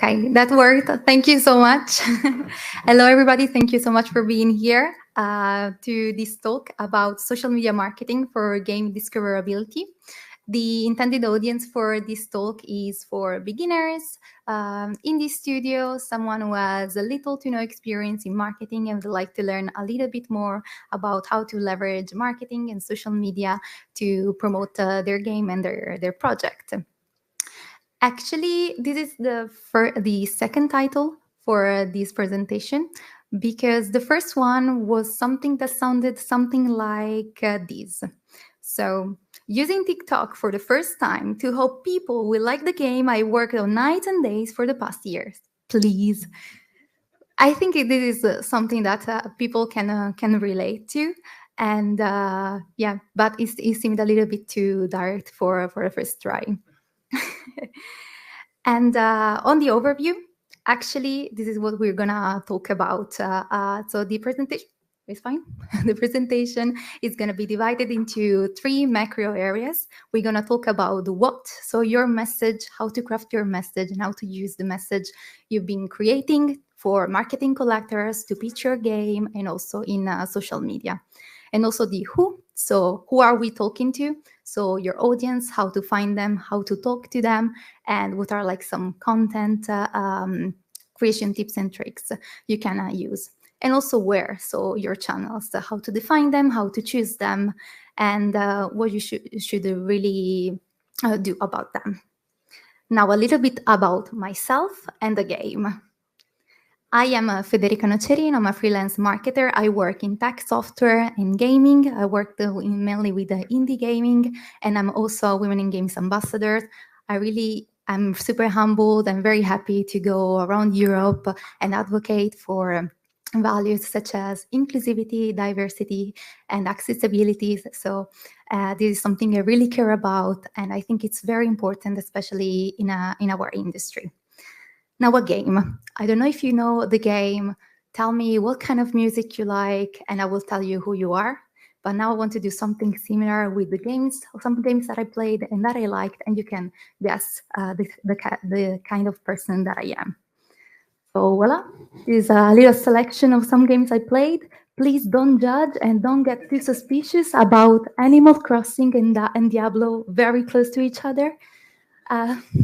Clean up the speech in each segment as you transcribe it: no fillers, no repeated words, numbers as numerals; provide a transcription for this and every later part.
Okay, that worked. Thank you so much. Hello, everybody. Thank you so much for being here to this talk about social media marketing for game discoverability. The intended audience for this talk is for beginners in the studio, someone who has a little to no experience in marketing and would like to learn a little bit more about how to leverage marketing and social media to promote their game and their project. Actually, this is the second title for this presentation because the first one was something that sounded something like this. So, using TikTok for the first time to hope people will like the game I worked on nights and days for the past years. Please. I think this is something that people can relate to. And yeah, but it seemed a little bit too direct for a first try. And on the overview, actually, this is what we're gonna talk about. So the presentation is fine. The presentation is gonna be divided into three macro areas. We're gonna talk about the what, so your message, how to craft your message, and how to use the message you've been creating for marketing collectors to pitch your game, and also in social media. And also the who, so who are we talking to? So your audience, how to find them, how to talk to them, and what are like some content creation tips and tricks you can use. And also where, so your channels, how to define them, how to choose them, and what you should really do about them. Now a little bit about myself and the game. I am Federica Nocerino. I'm a freelance marketer. I work in tech software and gaming. I work mainly with indie gaming, and I'm also a Women in Games ambassador. I'm super humbled and very happy to go around Europe and advocate for values such as inclusivity, diversity, and accessibility. So this is something I really care about, and I think it's very important, especially in our industry. Now, a game. I don't know if you know the game. Tell me what kind of music you like, and I will tell you who you are. But now I want to do something similar with the games, some games that I played and that I liked, and you can guess the kind of person that I am. So voila, this is a little selection of some games I played. Please don't judge and don't get too suspicious about Animal Crossing and Diablo very close to each other.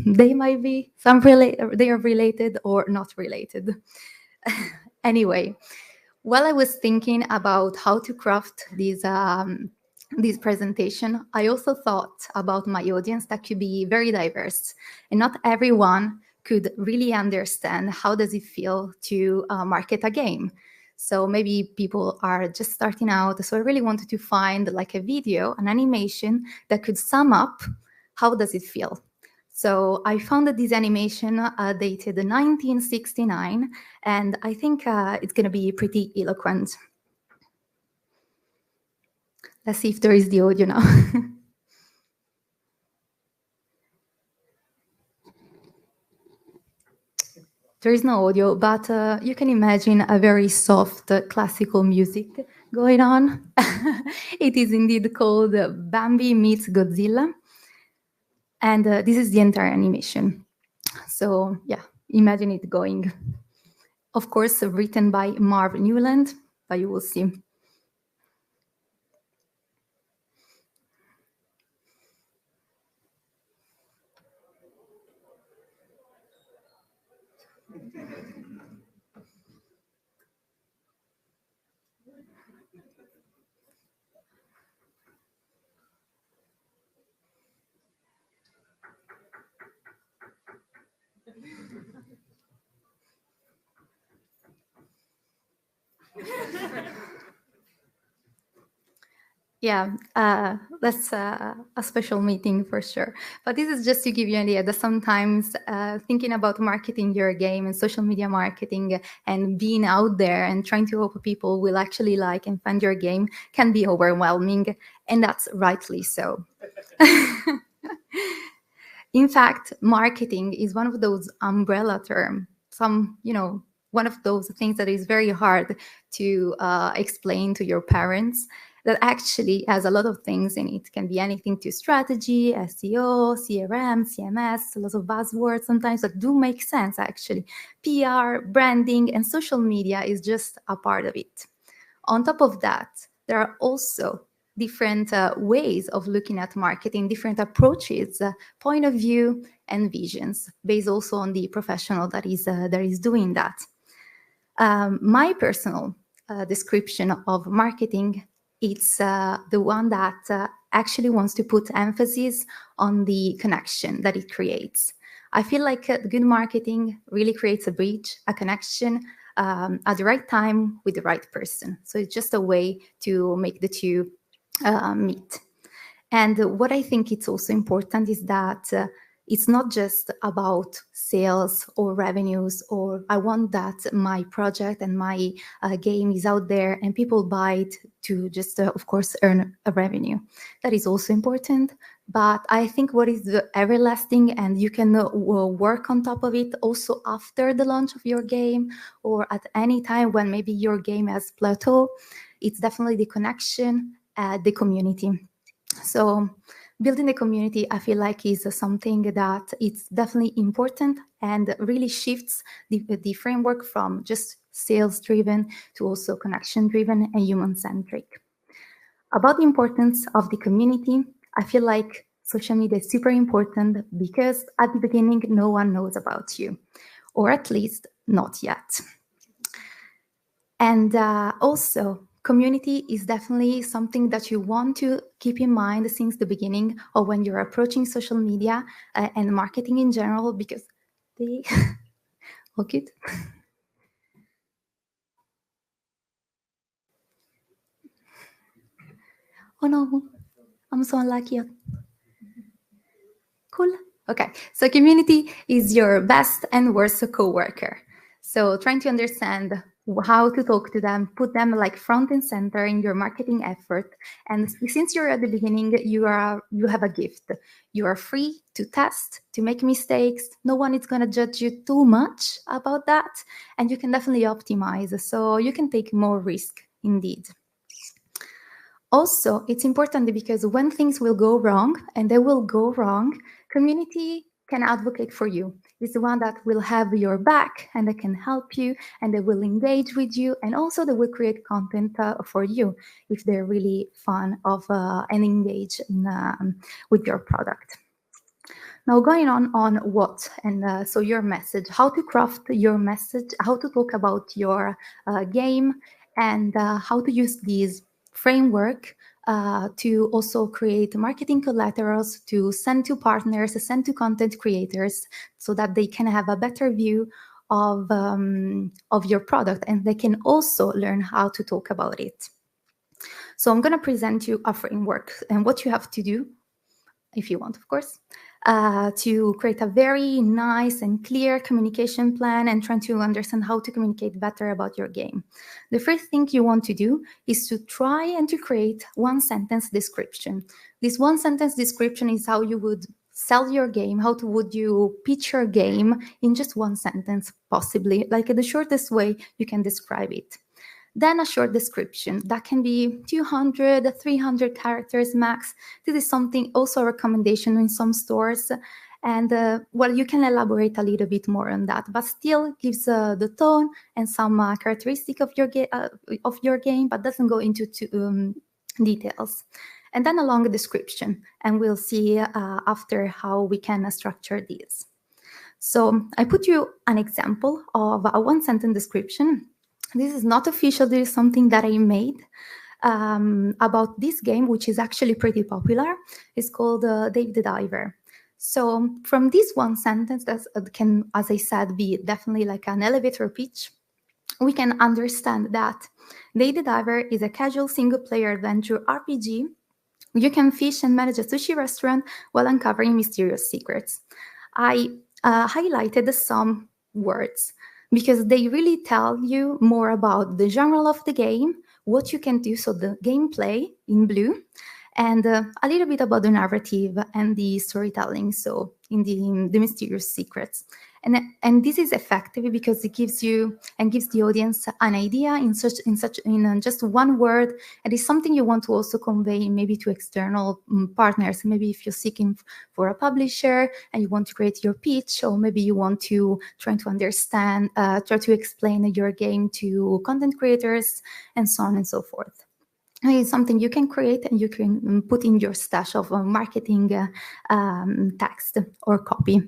They might be they are related or not related. Anyway, while I was thinking about how to craft this presentation, I also thought about my audience that could be very diverse, and not everyone could really understand how does it feel to market a game. So maybe people are just starting out. So I really wanted to find like a video, an animation that could sum up how does it feel. So I found that this animation dated 1969, and I think it's going to be pretty eloquent. Let's see if there is the audio now. There is no audio, but you can imagine a very soft classical music going on. It is indeed called Bambi Meets Godzilla. And this is the entire animation. So yeah, imagine it going. Of course, written by Marv Newland, but you will see. Yeah, that's a special meeting for sure. But this is just to give you an idea that sometimes thinking about marketing your game and social media marketing and being out there and trying to hope people will actually like and find your game can be overwhelming, and that's rightly so. In fact, marketing is one of those umbrella terms, one of those things that is very hard to explain to your parents. that actually has a lot of things in it. It can be anything to strategy, SEO, CRM, CMS, a lot of buzzwords sometimes that do make sense actually. PR, branding, and social media is just a part of it. On top of that, there are also different ways of looking at marketing, different approaches, point of view, and visions, based also on the professional that is doing that. My personal description of marketing, it's the one that actually wants to put emphasis on the connection that it creates. I feel like good marketing really creates a bridge, a connection at the right time with the right person. So it's just a way to make the two meet. And what I think it's also important is that it's not just about sales or revenues, or I want that my project and my game is out there and people buy it to just, of course, earn a revenue. That is also important. But I think what is the everlasting, and you can work on top of it also after the launch of your game or at any time when maybe your game has plateau, it's definitely the connection, the community. So building the community, I feel like, is something that it's definitely important and really shifts the framework from just sales driven to also connection driven and human centric. About the importance of the community, I feel like social media is super important because at the beginning, no one knows about you, or at least not yet. And also, community is definitely something that you want to keep in mind since the beginning or when you're approaching social media and marketing in general, because they all good. Oh no, I'm so unlucky. Cool. Okay, so community is your best and worst co-worker. So trying to understand how to talk to them, put them like front and center in your marketing effort. And since you're at the beginning, you have a gift. You are free to test, to make mistakes. No one is going to judge you too much about that. And you can definitely optimize. So you can take more risk indeed. Also, it's important because when things will go wrong, and they will go wrong, community can advocate for you. It's the one that will have your back and they can help you and they will engage with you, and also they will create content for you if they're really fun of and engage with your product. Now going on what, and so your message, how to craft your message, how to talk about your game, and how to use these framework to also create marketing collaterals to send to partners, to send to content creators, so that they can have a better view of your product and they can also learn how to talk about it. So I'm going to present you a framework and what you have to do, if you want, of course, to create a very nice and clear communication plan and trying to understand how to communicate better about your game. The first thing you want to do is to try and to create one sentence description. This one sentence description is how you would sell your game, how would you pitch your game in just one sentence, possibly, like the shortest way you can describe it. Then a short description that can be 200, 300 characters max. This is something also a recommendation in some stores. And well, you can elaborate a little bit more on that, but still gives the tone and some characteristic of your game, but doesn't go into details. And then a long description, and we'll see after how we can structure these. So I put you an example of a one-sentence description. This is not official. This is something that I made about this game, which is actually pretty popular. It's called Dave the Diver. So from this one sentence, that can, as I said, be definitely like an elevator pitch, we can understand that Dave the Diver is a casual single-player adventure RPG. You can fish and manage a sushi restaurant while uncovering mysterious secrets. I highlighted some words because they really tell you more about the genre of the game, what you can do, so the gameplay in blue, and a little bit about the narrative and the storytelling, so in the mysterious secrets. And this is effective because it gives you and gives the audience an idea in just one word, and it's something you want to also convey maybe to external partners. Maybe if you're seeking for a publisher and you want to create your pitch, or maybe you want to try to explain your game to content creators, and so on and so forth. It's something you can create and you can put in your stash of marketing text or copy.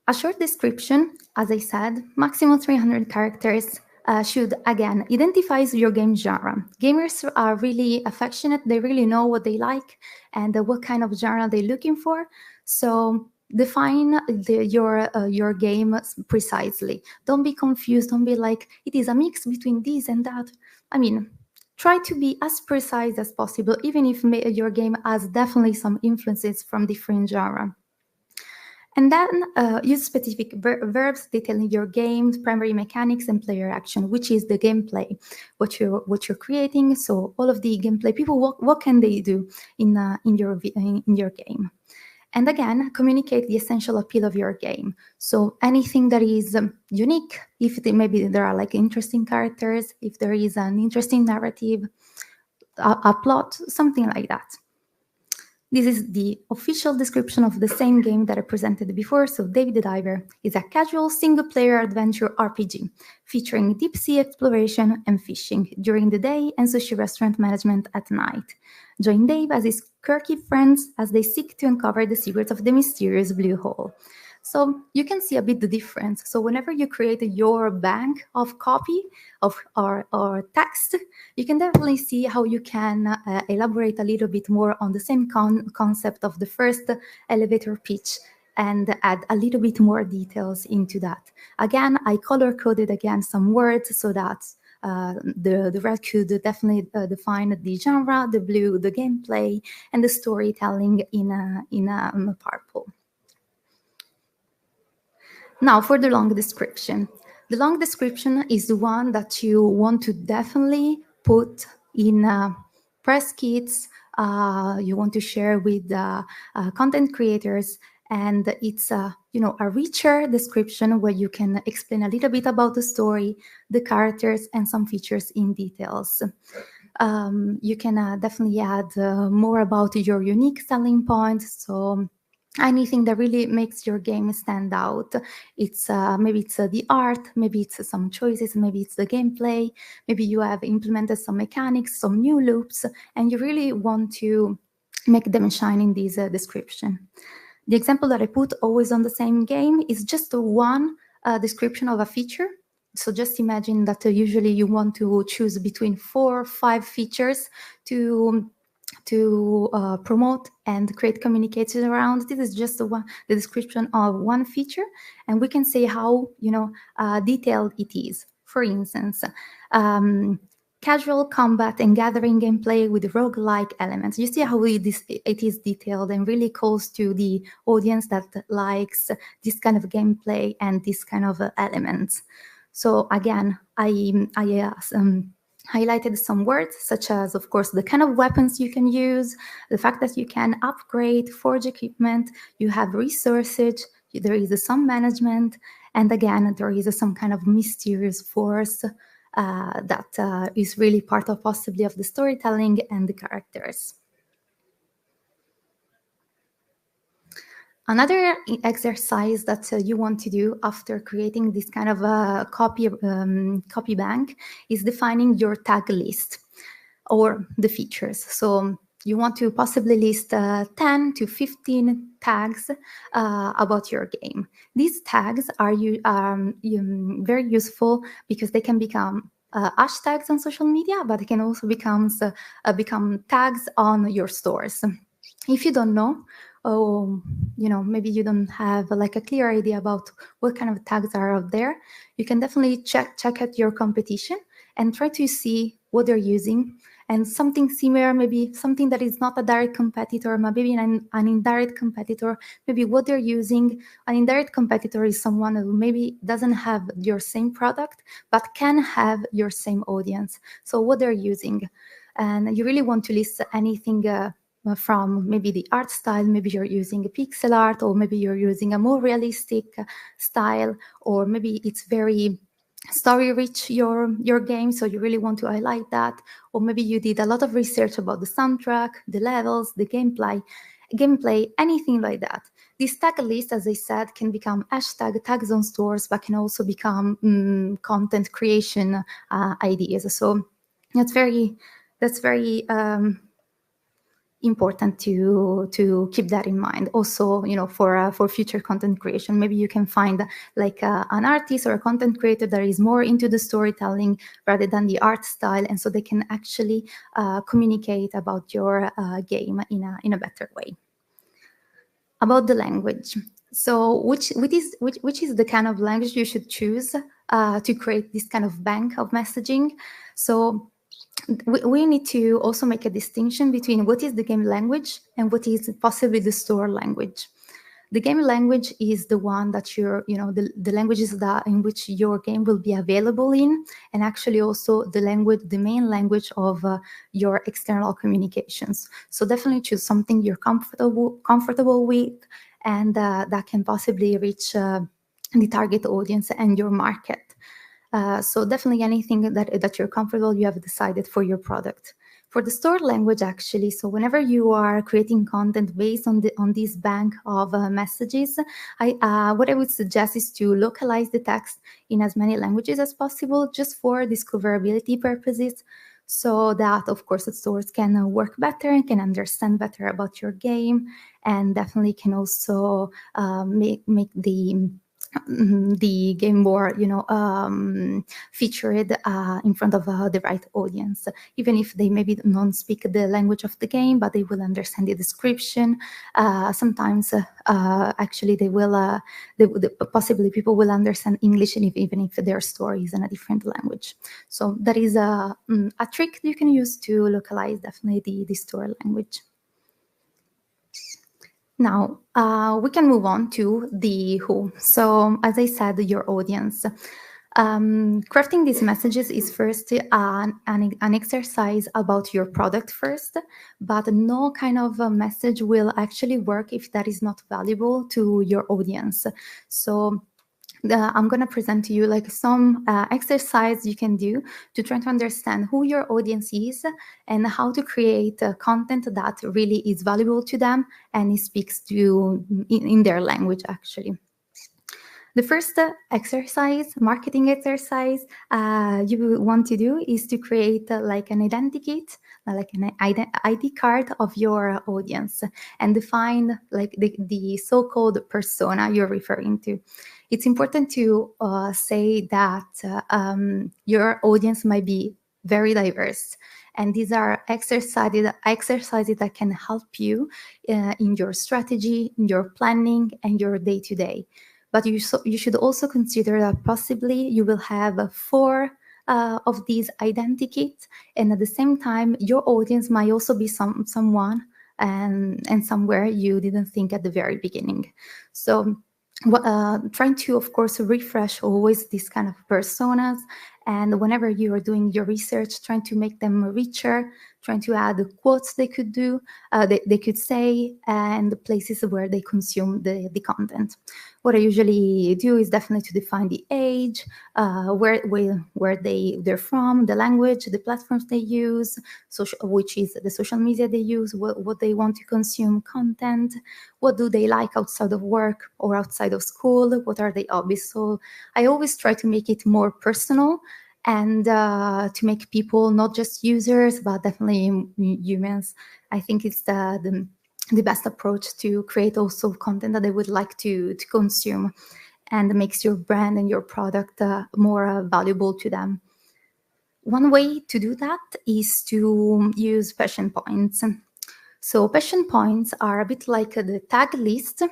A short description, as I said, maximum 300 characters, should, again, identify your game genre. Gamers are really affectionate. They really know what they like and what kind of genre they're looking for. So define your game precisely. Don't be confused. Don't be like, it is a mix between this and that. I mean, try to be as precise as possible, even if your game has definitely some influences from different genres. And then use specific verbs detailing your game's primary mechanics and player action, which is the gameplay, what you're creating. So all of the gameplay, people, what can they do in your game? And again, communicate the essential appeal of your game. So anything that is unique, if maybe there are like interesting characters, if there is an interesting narrative, a plot, something like that. This is the official description of the same game that I presented before. So David the Diver is a casual single-player adventure RPG featuring deep-sea exploration and fishing during the day and sushi restaurant management at night. Join Dave as his quirky friends as they seek to uncover the secrets of the mysterious blue hole. So you can see a bit the difference. So whenever you create your bank of copy or text, you can definitely see how you can elaborate a little bit more on the same concept of the first elevator pitch and add a little bit more details into that. Again, I color-coded again some words so that the red could definitely define the genre, the blue, the gameplay, and the storytelling in purple. Now for the long description. The long description is the one that you want to definitely put in press kits, you want to share with content creators, and it's a richer description where you can explain a little bit about the story, the characters, and some features in details. You can definitely add more about your unique selling points. So anything that really makes your game stand out. It's maybe it's the art, maybe it's some choices, maybe it's the gameplay, maybe you have implemented some mechanics, some new loops, and you really want to make them shine in this description. The example that I put always on the same game is just one description of a feature. So just imagine that usually you want to choose between 4 or 5 features to promote and create communication around. This is just the description of one feature, and we can say how detailed it is. For instance, casual combat and gathering gameplay with roguelike elements. You see how it is detailed and really calls to the audience that likes this kind of gameplay and this kind of elements. So again, I highlighted some words such as, of course, the kind of weapons you can use, the fact that you can upgrade, forge equipment, you have resources, there is some management, and again, there is some kind of mysterious force that is really part of possibly of the storytelling and the characters. Another exercise that you want to do after creating this kind of copy bank is defining your tag list or the features. So you want to possibly list 10 to 15 tags about your game. These tags are very useful because they can become hashtags on social media, but it can also become tags on your stores. If you don't know, maybe you don't have like a clear idea about what kind of tags are out there, you can definitely check out your competition and try to see what they're using, and something similar, maybe something that is not a direct competitor, maybe an indirect competitor, maybe what they're using. An indirect competitor is someone who maybe doesn't have your same product, but can have your same audience. So what they're using, and you really want to list anything from maybe the art style. Maybe you're using a pixel art, or maybe you're using a more realistic style, or maybe it's very story rich, your game, so you really want to highlight that. Or maybe you did a lot of research about the soundtrack, the levels, the gameplay, anything like that. This tag list, as I said, can become hashtag tags on stores, but can also become content creation ideas. So that's very important to keep that in mind. Also, for future content creation, maybe you can find like an artist or a content creator that is more into the storytelling rather than the art style, and so they can actually communicate about your game in a better way. About the language, so which is the kind of language you should choose to create this kind of bank of messaging. So we need to also make a distinction between what is the game language and what is possibly the store language. The game language is the one that the languages that in which your game will be available in, and actually also the main language of your external communications. So definitely choose something you're comfortable with, and that can possibly reach the target audience and your market. So definitely anything that you're comfortable, you have decided for your product. For the store language, actually, so whenever you are creating content based on this bank of messages, what I would suggest is to localize the text in as many languages as possible, just for discoverability purposes, so that, of course, the stores can work better and can understand better about your game, and definitely can also make the game more featured in front of the right audience, even if they maybe don't speak the language of the game, but they will understand the description. Sometimes actually possibly people will understand English, and even if their story is in a different language. So that is a trick you can use to localize definitely the store language. Now, we can move on to the who. So, as I said, your audience. Crafting these messages is first an exercise about your product first, but no kind of a message will actually work if that is not valuable to your audience. So, I'm going to present to you like some exercise you can do to try to understand who your audience is and how to create content that really is valuable to them and it speaks to in their language, actually. The first marketing exercise you want to do is to create like an identikit, like an ID card of your audience, and define like the so-called persona you're referring to. It's important to say that your audience might be very diverse, and these are exercises that can help you in your strategy, in your planning, and your day-to-day. But you should also consider that possibly you will have 4 of these identikits, and at the same time, your audience might also be someone and somewhere you didn't think at the very beginning. So trying to, of course, refresh always these kind of personas, and whenever you are doing your research, trying to make them richer, trying to add the quotes they could do, they could say, and the places where they consume the content. What I usually do is definitely to define the age, where they're from, the language, the platforms they use, which is the social media they use, what they want to consume content, what do they like outside of work or outside of school, what are their hobbies. So I always try to make it more personal and to make people not just users, but definitely humans. I think it's the best approach to create also content that they would like to consume, and makes your brand and your product more valuable to them. One way to do that is to use passion points. So passion points are a bit like the tag list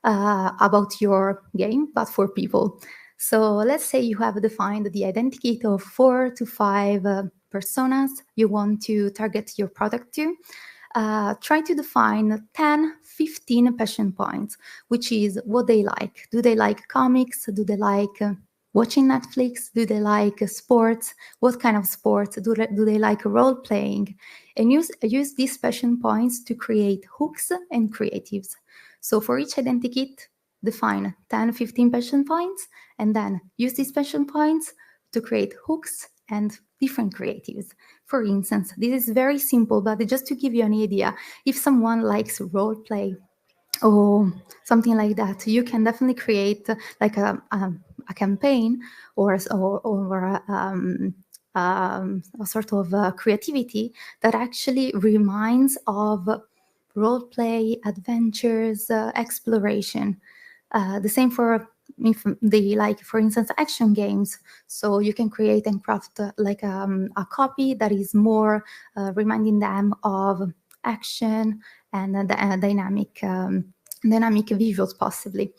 about your game, but for people. So let's say you have defined the identity of 4 to 5 personas you want to target your product to. Try to define 10, 15 passion points, which is what they like. Do they like comics? Do they like watching Netflix? Do they like sports? What kind of sports? Do they like role playing? And use these passion points to create hooks and creatives. So for each identikit, define 10, 15 passion points, and then use these passion points to create hooks and different creatives. For instance, this is very simple, but just to give you an idea, if someone likes role play or something like that, you can definitely create like a campaign or a sort of creativity that actually reminds of role play, adventures, exploration. The same for if they like, for instance, action games. So you can create and craft like a copy that is more reminding them of action and dynamic visuals possibly.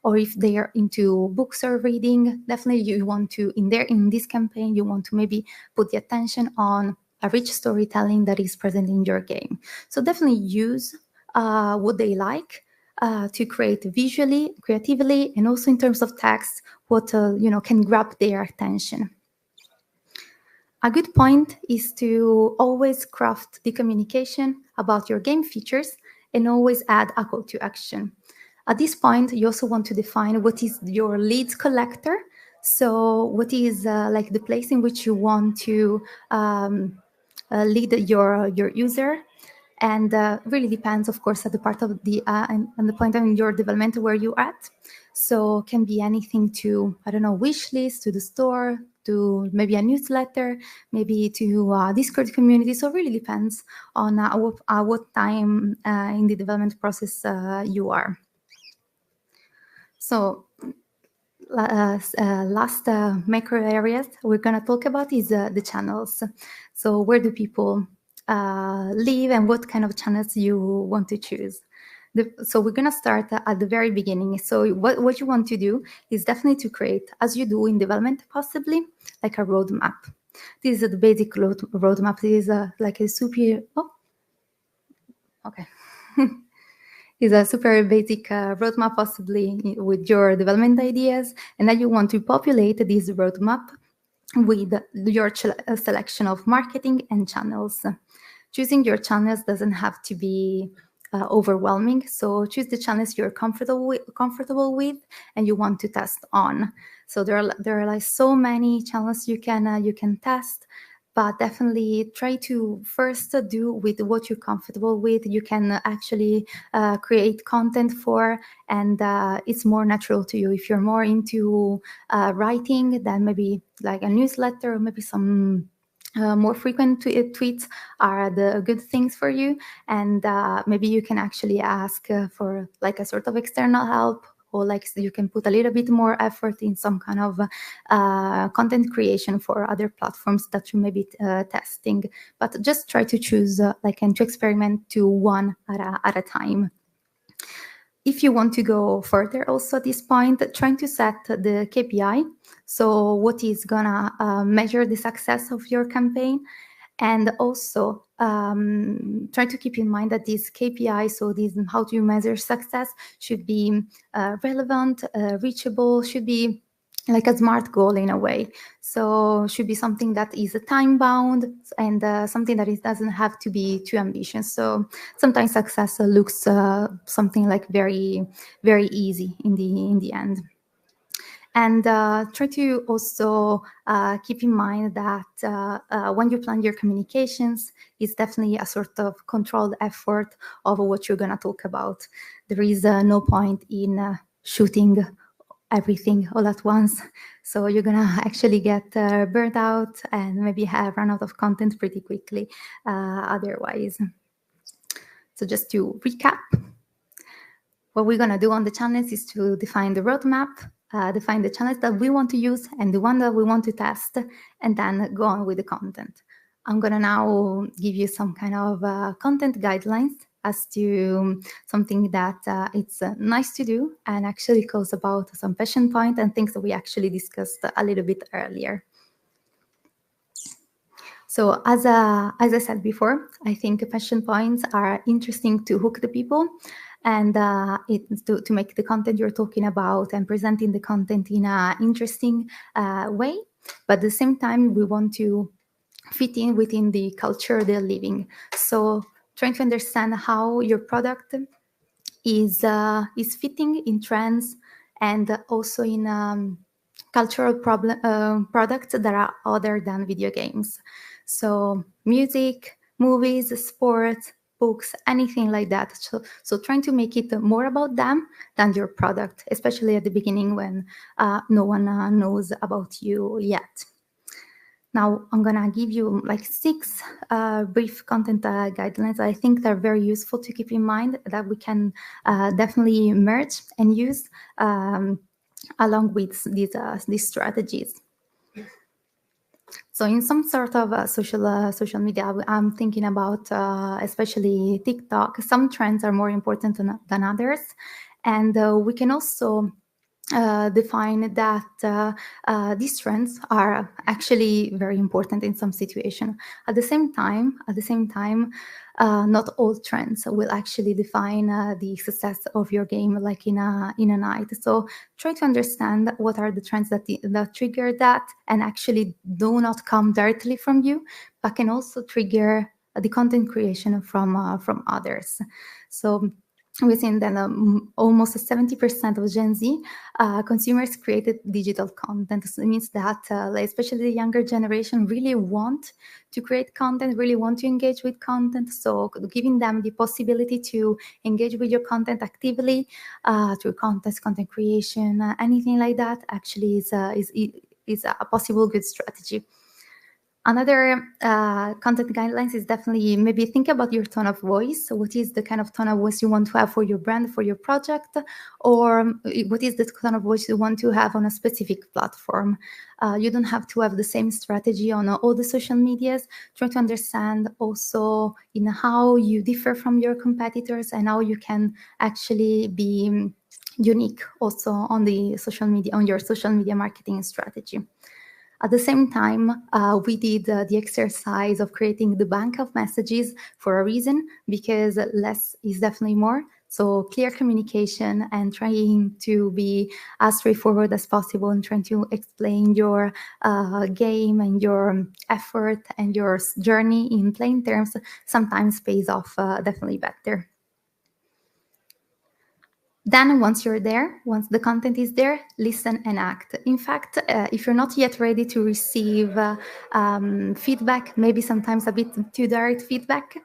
Or if they are into books or reading, definitely you want to, in this campaign, you want to maybe put the attention on a rich storytelling that is present in your game. So definitely use what they like to create visually, creatively, and also in terms of text, what can grab their attention. A good point is to always craft the communication about your game features and always add a call to action. At this point, you also want to define what is your leads collector. So what is like the place in which you want to lead your user, and really depends, of course, at the part of the and the point in your development where you're at. So can be anything to, I don't know, wish list, to the store, to maybe a newsletter, maybe to a Discord community. So it really depends on what time in the development process you are. So last macro areas we're going to talk about is the channels. So where do people live and what kind of channels you want to choose. So we're going to start at the very beginning. So what you want to do is definitely to create, as you do in development, possibly like a roadmap. This is the basic roadmap. This is like a super, is a super basic roadmap, possibly with your development ideas. And then you want to populate this roadmap with your selection of marketing and channels. Choosing your channels doesn't have to be overwhelming. So choose the channels you're comfortable with and you want to test on. So there are like so many channels you can test, but definitely try to first do with what you're comfortable with. You can actually create content for, and it's more natural to you. If you're more into writing, then maybe like a newsletter or maybe some more frequent tweets are the good things for you, and maybe you can actually ask for like a sort of external help, or like you can put a little bit more effort in some kind of content creation for other platforms that you may be testing. But just try to choose and to experiment to one at a time. If you want to go further also at this point, trying to set the KPI, so what is gonna measure the success of your campaign, and also try to keep in mind that this KPI, so this how do you measure success, should be relevant, reachable, should be like a smart goal in a way. So should be something that is time bound and something that it doesn't have to be too ambitious. So sometimes success looks something like very, very easy in the end. And try to also keep in mind that when you plan your communications, it's definitely a sort of controlled effort of what you're going to talk about. There is no point in shooting everything all at once. So you're going to actually get burnt out and maybe run out of content pretty quickly otherwise. So just to recap, what we're going to do on the channels is to define the roadmap, define the channels that we want to use and the one that we want to test, and then go on with the content. I'm going to now give you some kind of content guidelines as to something that it's nice to do and actually goes about some passion point and things that we actually discussed a little bit earlier. So as I said before, I think passion points are interesting to hook the people. and to make the content you're talking about and presenting the content in an interesting way. But at the same time, we want to fit in within the culture they're living. So trying to understand how your product is fitting in trends and also in cultural products that are other than video games. So music, movies, sports, books, anything like that. So trying to make it more about them than your product, especially at the beginning when no one knows about you yet. Now, I'm going to give you like 6 brief content guidelines I think they're very useful to keep in mind that we can definitely merge and use along with these strategies. So in some sort of social media, I'm thinking about especially TikTok. Some trends are more important than others. And we can also define that these trends are actually very important in some situation. At the same time, not all trends will actually define the success of your game like in a night. So try to understand what are the trends that trigger that and actually do not come directly from you, but can also trigger the content creation from others. So we've seen that almost 70% of Gen Z consumers created digital content. So it means that especially the younger generation really want to create content, really want to engage with content. So giving them the possibility to engage with your content actively through content creation, anything like that actually is a possible good strategy. Another content guidelines is definitely maybe think about your tone of voice. So what is the kind of tone of voice you want to have for your brand, for your project, or what is the tone of voice you want to have on a specific platform? You don't have to have the same strategy on all the social medias. Try to understand also in how you differ from your competitors and how you can actually be unique also on the social media, on your social media marketing strategy. At the same time, we did the exercise of creating the bank of messages for a reason, because less is definitely more. So clear communication and trying to be as straightforward as possible and trying to explain your game and your effort and your journey in plain terms sometimes pays off definitely better. Then once you're there, once the content is there, listen and act. In fact, if you're not yet ready to receive feedback, maybe sometimes a bit too direct feedback,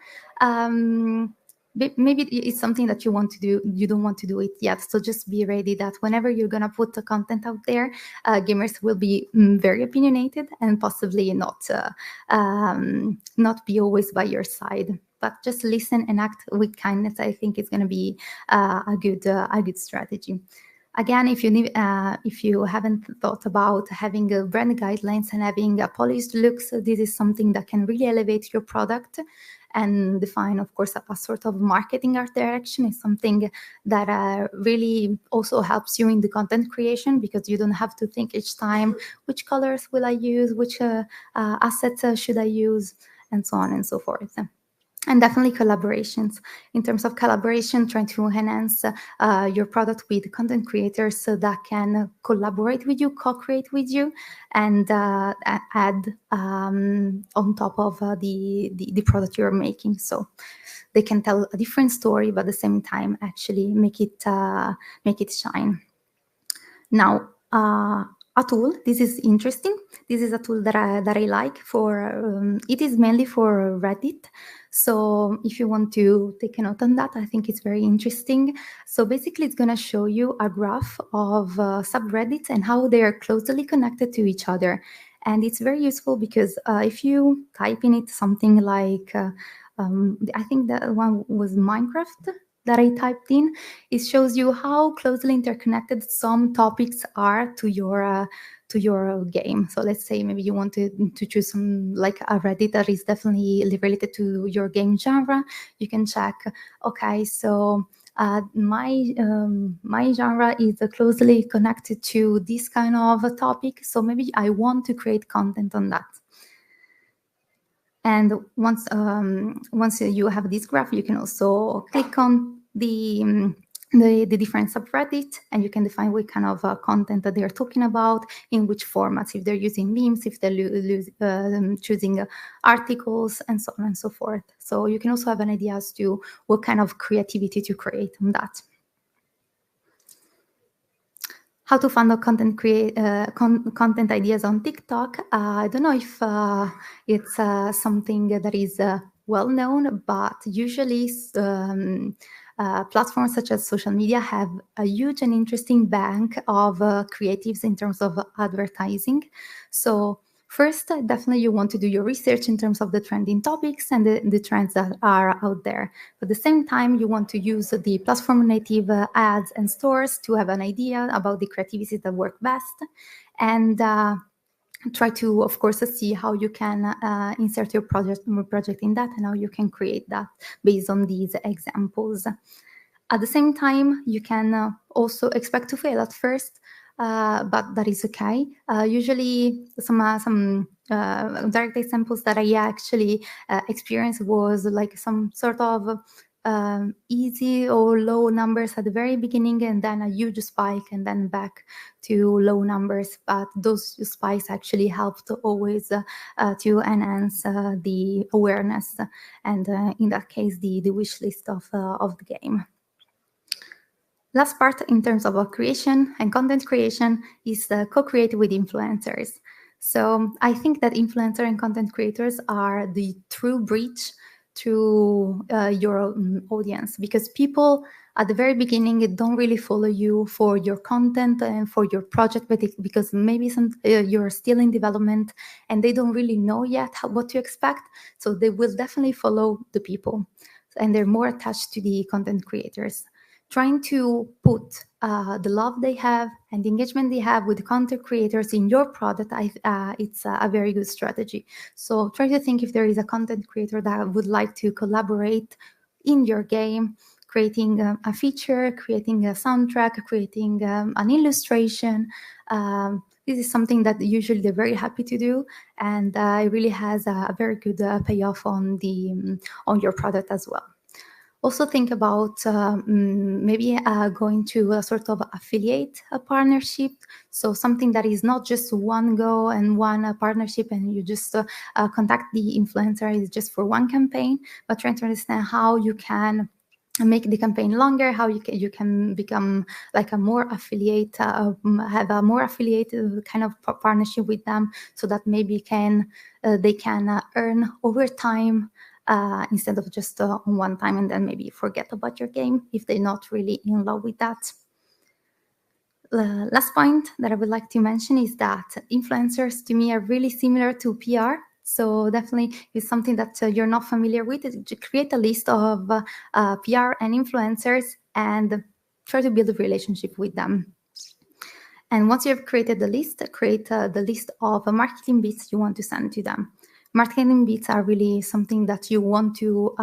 maybe it's something that you want to do, you don't want to do it yet. So just be ready that whenever you're going to put the content out there, gamers will be very opinionated and possibly not be always by your side. But just listen and act with kindness. I think it's going to be a good strategy. Again, if you haven't thought about having brand guidelines and having a polished look, so this is something that can really elevate your product and define, of course, a sort of marketing art direction. Is something that really also helps you in the content creation, because you don't have to think each time which colors will I use, which assets should I use, and so on and so forth. And definitely collaborations. In terms of collaboration, trying to enhance your product with content creators so that can collaborate with you, co-create with you, and add on top of the product you're making. So they can tell a different story, but at the same time actually make it shine. Now, a tool. This is interesting. This is a tool that I like for. It is mainly for Reddit. So if you want to take a note on that, I think it's very interesting. So basically, it's going to show you a graph of subreddits and how they are closely connected to each other. And it's very useful because if you type in it something like, I think that one was Minecraft that I typed in, it shows you how closely interconnected some topics are to your game. So let's say maybe you want to choose some like a Reddit that is definitely related to your game genre. You can check, okay, so my genre is closely connected to this kind of a topic, so maybe I want to create content on that. And once you have this graph, you can also click on the different subreddits, and you can define what kind of content that they're talking about, in which formats, if they're using memes, if they're choosing articles, and so on and so forth. So you can also have an idea as to what kind of creativity to create on that. How to find out content ideas on TikTok. I don't know if it's something that is well known, but usually platforms such as social media have a huge and interesting bank of creatives in terms of advertising. So first, definitely you want to do your research in terms of the trending topics and the trends that are out there. At the same time, you want to use the platform native ads and stores to have an idea about the creativities that work best, and try to, of course, see how you can insert your project in that, and how you can create that based on these examples. At the same time, you can also expect to fail at first, but that is okay. Usually, some direct examples that I actually experienced was like some sort of easy or low numbers at the very beginning, and then a huge spike, and then back to low numbers. But those spikes actually helped always to enhance the awareness, and in that case, the wish list of the game. Last part in terms of creation and content creation is co-create with influencers. So I think that influencer and content creators are the true bridge to your audience, because people at the very beginning don't really follow you for your content and for your project, but because maybe you're still in development and they don't really know yet what to expect. So they will definitely follow the people, and they're more attached to the content creators. Trying to put the love they have and the engagement they have with the content creators in your product, it's a very good strategy. So try to think if there is a content creator that would like to collaborate in your game, creating a feature, creating a soundtrack, creating an illustration. This is something that usually they're very happy to do, and it really has a very good payoff on your product as well. Also think about maybe going to a sort of affiliate partnership. So something that is not just one go and one partnership, and you just contact the influencer is just for one campaign, but trying to understand how you can make the campaign longer, how you can become like a more affiliate, have a more affiliated kind of partnership with them, so that maybe they can earn over time, instead of just on one time and then maybe forget about your game if they're not really in love with that. Last point that I would like to mention is that influencers to me are really similar to PR. So definitely, if something that you're not familiar with, create a list of PR and influencers and try to build a relationship with them. And once you have created the list, create the list of marketing bits you want to send to them. Marketing bits are really something that you want to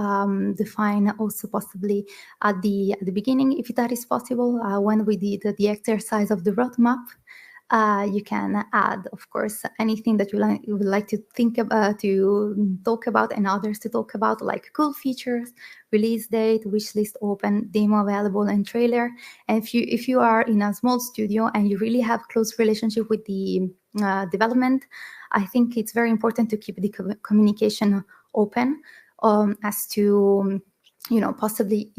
define also possibly at the beginning, if that is possible. When we did the exercise of the roadmap, you can add, of course, anything that you would like to think about, to talk about, and others to talk about, like cool features, release date, wish list open, demo available, and trailer. And if you are in a small studio and you really have close relationship with the development, I think it's very important to keep the communication open as to possibly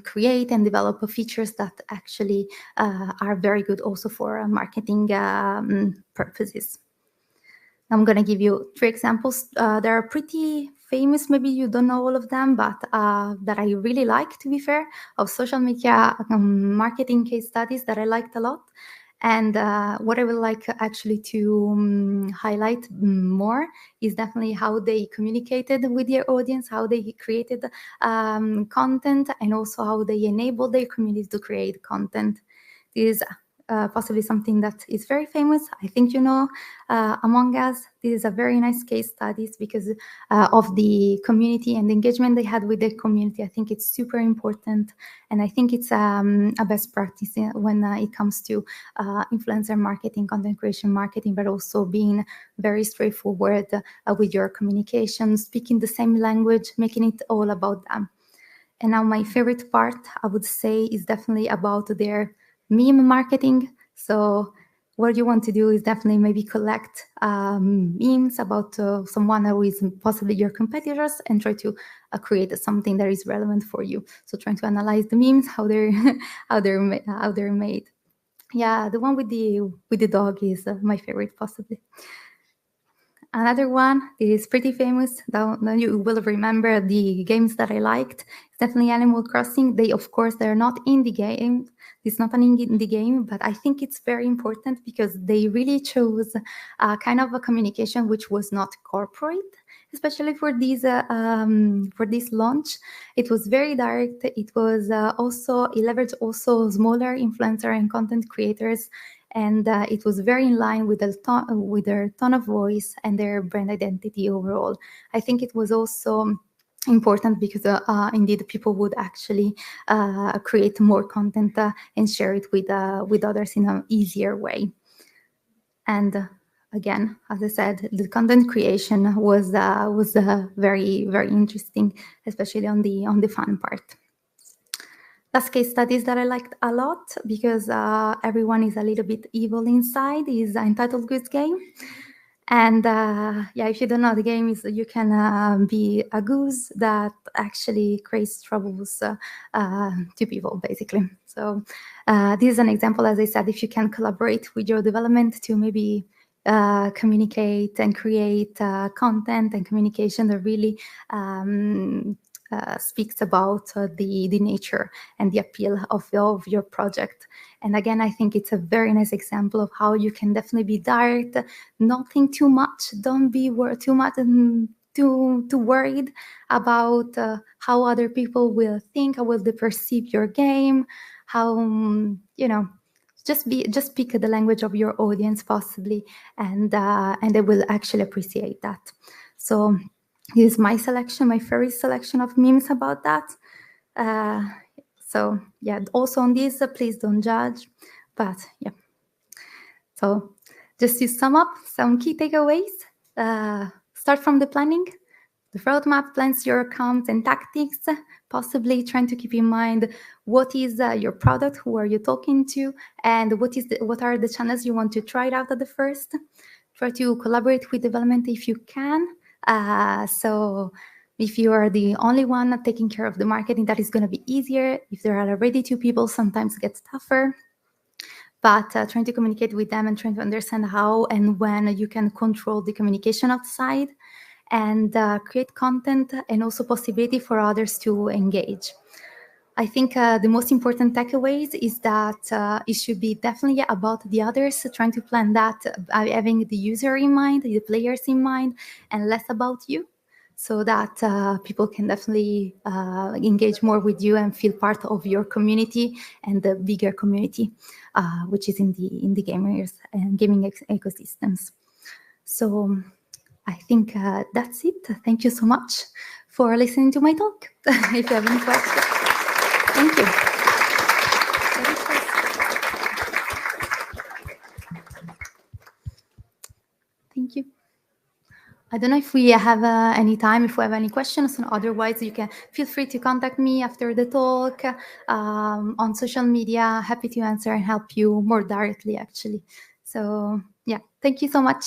create and develop features that actually are very good also for marketing purposes. I'm going to give you 3 examples. They're pretty famous. Maybe you don't know all of them, but that I really like, to be fair, of social media marketing case studies that I liked a lot. And what I would like actually to highlight more is definitely how they communicated with their audience, how they created content, and also how they enabled their community to create content. This is possibly something that is very famous. I think Among Us. This is a very nice case studies because of the community and the engagement they had with the community. I think it's super important, and I think it's a best practice when it comes to influencer marketing, content creation marketing, but also being very straightforward with your communication, speaking the same language, making it all about them. And now my favorite part, I would say, is definitely about their meme marketing. So what you want to do is definitely maybe collect memes about someone who is possibly your competitors and try to create something that is relevant for you. So trying to analyze the memes, how they're how they're made. Yeah, the one with the dog is my favorite, possibly. Another one is pretty famous. Now you will remember the games that I liked. It's definitely Animal Crossing. Of course, they're not indie game. It's not an indie game, but I think it's very important because they really chose kind of a communication which was not corporate, especially for this launch. It was very direct. It was it leveraged also smaller influencer and content creators, and it was very in line with their tone of voice and their brand identity overall. I think it was also important because indeed people would actually create more content and share it with others in an easier way. And again, as I said, the content creation was very, very interesting, especially on the fun part. Last case studies that I liked a lot, because everyone is a little bit evil inside, is Entitled Goods Game. And yeah, if you don't know, the game is you can be a goose that actually creates troubles to people, basically. So this is an example, as I said, if you can collaborate with your development to maybe communicate and create content and communication that really speaks about the nature and the appeal of your project. And again, I think it's a very nice example of how you can definitely be direct, not think too much, don't be too much and too worried about how other people will think, how will they perceive your game, how just speak the language of your audience possibly, and they will actually appreciate that. So this is my selection, my favorite selection of memes about that. So yeah, also on this, please don't judge. But yeah, so just to sum up some key takeaways, start from the planning. The roadmap plans your accounts and tactics, possibly trying to keep in mind what is your product, who are you talking to, and what are the channels you want to try it out at the first. Try to collaborate with development if you can. So if you are the only one taking care of the marketing, that is going to be easier. If there are already two people, sometimes it gets tougher. But trying to communicate with them and trying to understand how and when you can control the communication outside, and create content and also possibility for others to engage. I think the most important takeaways is that it should be definitely about the others, trying to plan that by having the user in mind, the players in mind, and less about you, so that people can definitely engage more with you and feel part of your community and the bigger community, which is in the gamers and gaming ecosystems. So I think that's it. Thank you so much for listening to my talk. If you have any questions, thank you. Thank you. I don't know if we have any time, if we have any questions, and otherwise you can feel free to contact me after the talk on social media. Happy to answer and help you more directly, actually. So yeah, thank you so much.